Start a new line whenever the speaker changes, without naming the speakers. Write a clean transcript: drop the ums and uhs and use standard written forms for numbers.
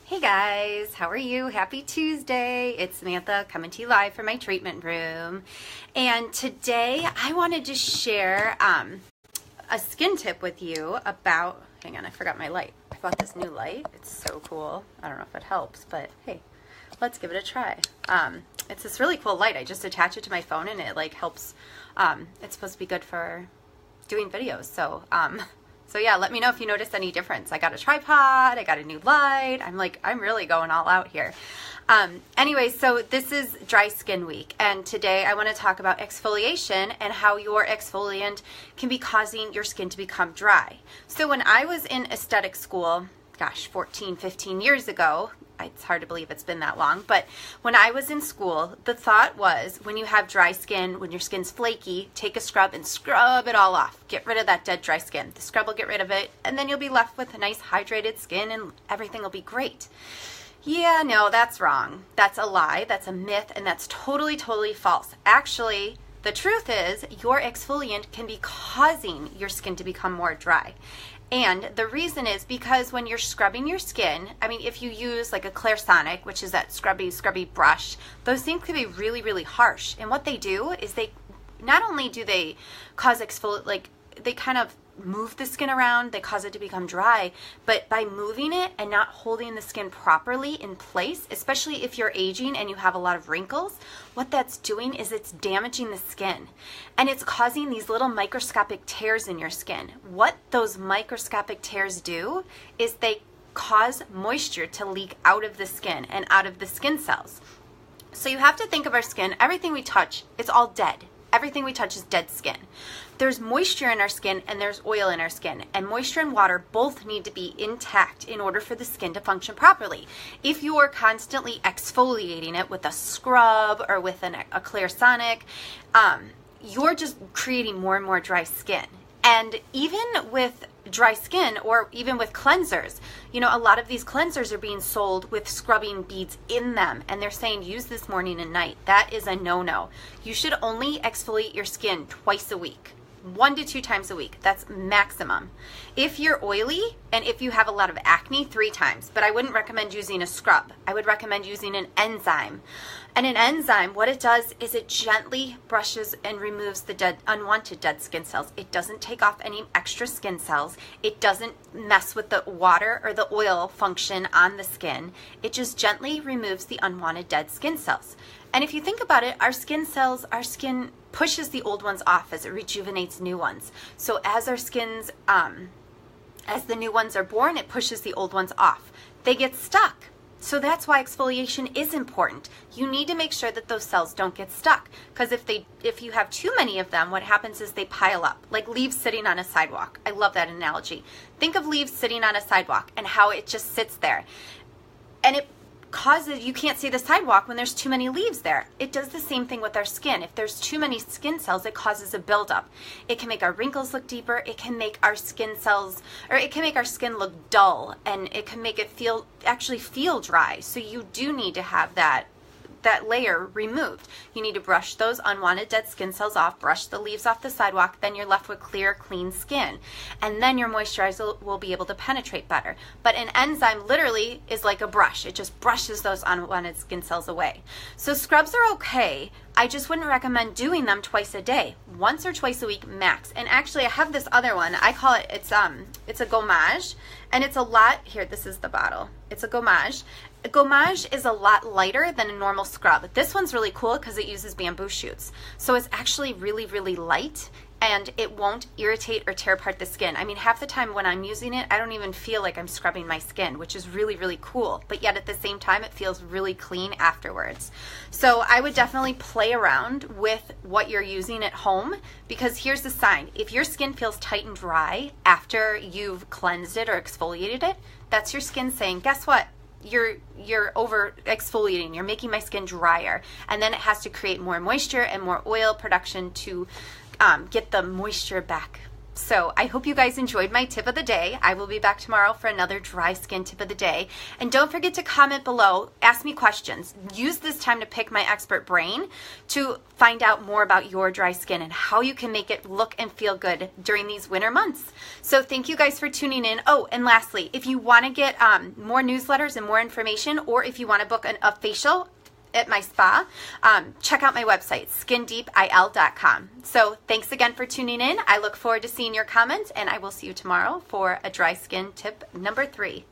Hey guys, how are you? Happy Tuesday. It's Samantha coming to you live from my treatment room. And today I wanted to share a skin tip with you about, hang on, I forgot my light. I bought this new light. It's so cool. I don't know if it helps, but hey, let's give it a try. It's this really cool light. I just attach it to my phone and it like helps. It's supposed to be good for doing videos. So yeah, let me know if you notice any difference. I got a tripod, I got a new light. I'm really going all out here. Anyway, so this is dry skin week, and today I want to talk about exfoliation and how your exfoliant can be causing your skin to become dry. So when I was in aesthetic school, gosh, 14, 15 years ago, it's hard to believe it's been that long, but when I was in school, the thought was when you have dry skin, when your skin's flaky, take a scrub and scrub it all off. Get rid of that dead dry skin. The scrub will get rid of it, and then you'll be left with a nice hydrated skin and everything will be great. Yeah, no, that's wrong. That's a lie. That's a myth, and that's totally, totally false. Actually, the truth is your exfoliant can be causing your skin to become more dry. And the reason is because when you're scrubbing your skin, I mean, if you use like a Clairsonic, which is that scrubby brush, those things can be really, really harsh. And what they do is they, not only do they cause they kind of move the skin around, they cause it to become dry, but by moving it and not holding the skin properly in place, especially if you're aging and you have a lot of wrinkles, what that's doing is it's damaging the skin and it's causing these little microscopic tears in your skin. What those microscopic tears do is they cause moisture to leak out of the skin and out of the skin cells. So you have to think of our skin, everything we touch, it's all dead. Everything we touch is dead skin. There's moisture in our skin and there's oil in our skin, and moisture and water both need to be intact in order for the skin to function properly. If you are constantly exfoliating it with a scrub or with a Clairsonic, you're just creating more and more dry skin. And even with dry skin or even with cleansers, you know, a lot of these cleansers are being sold with scrubbing beads in them, and they're saying use this morning and night. That is a no-no. You should only exfoliate your skin twice a week. 1 to 2 times a week. That's maximum. If you're oily and if you have a lot of acne, 3 times. But I wouldn't recommend using a scrub. I would recommend using an enzyme. And an enzyme, what it does is it gently brushes and removes the unwanted dead skin cells. It doesn't take off any extra skin cells. It doesn't mess with the water or the oil function on the skin. It just gently removes the unwanted dead skin cells. And if you think about it, our skin pushes the old ones off as it rejuvenates new ones. So as our skins, as the new ones are born, it pushes the old ones off. They get stuck. So that's why exfoliation is important. You need to make sure that those cells don't get stuck, because if you have too many of them, what happens is they pile up, like leaves sitting on a sidewalk. I love that analogy. Think of leaves sitting on a sidewalk and how it just sits there. And it causes, you can't see the sidewalk when there's too many leaves there. It does the same thing with our skin. If there's too many skin cells, it causes a buildup. It can make our wrinkles look deeper. It can make our skin look dull, and it can make it actually feel dry. So you do need to have that layer removed. You need to brush those unwanted dead skin cells off, brush the leaves off the sidewalk, then you're left with clear, clean skin. And then your moisturizer will be able to penetrate better. But an enzyme literally is like a brush. It just brushes those unwanted skin cells away. So scrubs are okay. I just wouldn't recommend doing them twice a day. Once or twice a week max. And actually I have this other one. I call it, it's a gommage, and it's a lot, here, this is the bottle. It's a gommage. A gommage is a lot lighter than a normal scrub. This one's really cool because it uses bamboo shoots. So it's actually really, really light, and it won't irritate or tear apart the skin. I mean, half the time when I'm using it, I don't even feel like I'm scrubbing my skin, which is really, really cool. But yet at the same time, it feels really clean afterwards. So I would definitely play around with what you're using at home, because here's the sign. If your skin feels tight and dry after you've cleansed it or exfoliated it, that's your skin saying, guess what? You're over exfoliating, you're making my skin drier, and then it has to create more moisture and more oil production to get the moisture back So I hope you guys enjoyed my tip of the day. I will be back tomorrow for another dry skin tip of the day. And don't forget to comment below, ask me questions. Use this time to pick my expert brain to find out more about your dry skin and how you can make it look and feel good during these winter months. So thank you guys for tuning in. Oh, and lastly, if you want to get more newsletters and more information, or if you want to book a facial at my spa, check out my website, skindeepil.com. So thanks again for tuning in. I look forward to seeing your comments, and I will see you tomorrow for a dry skin tip number 3.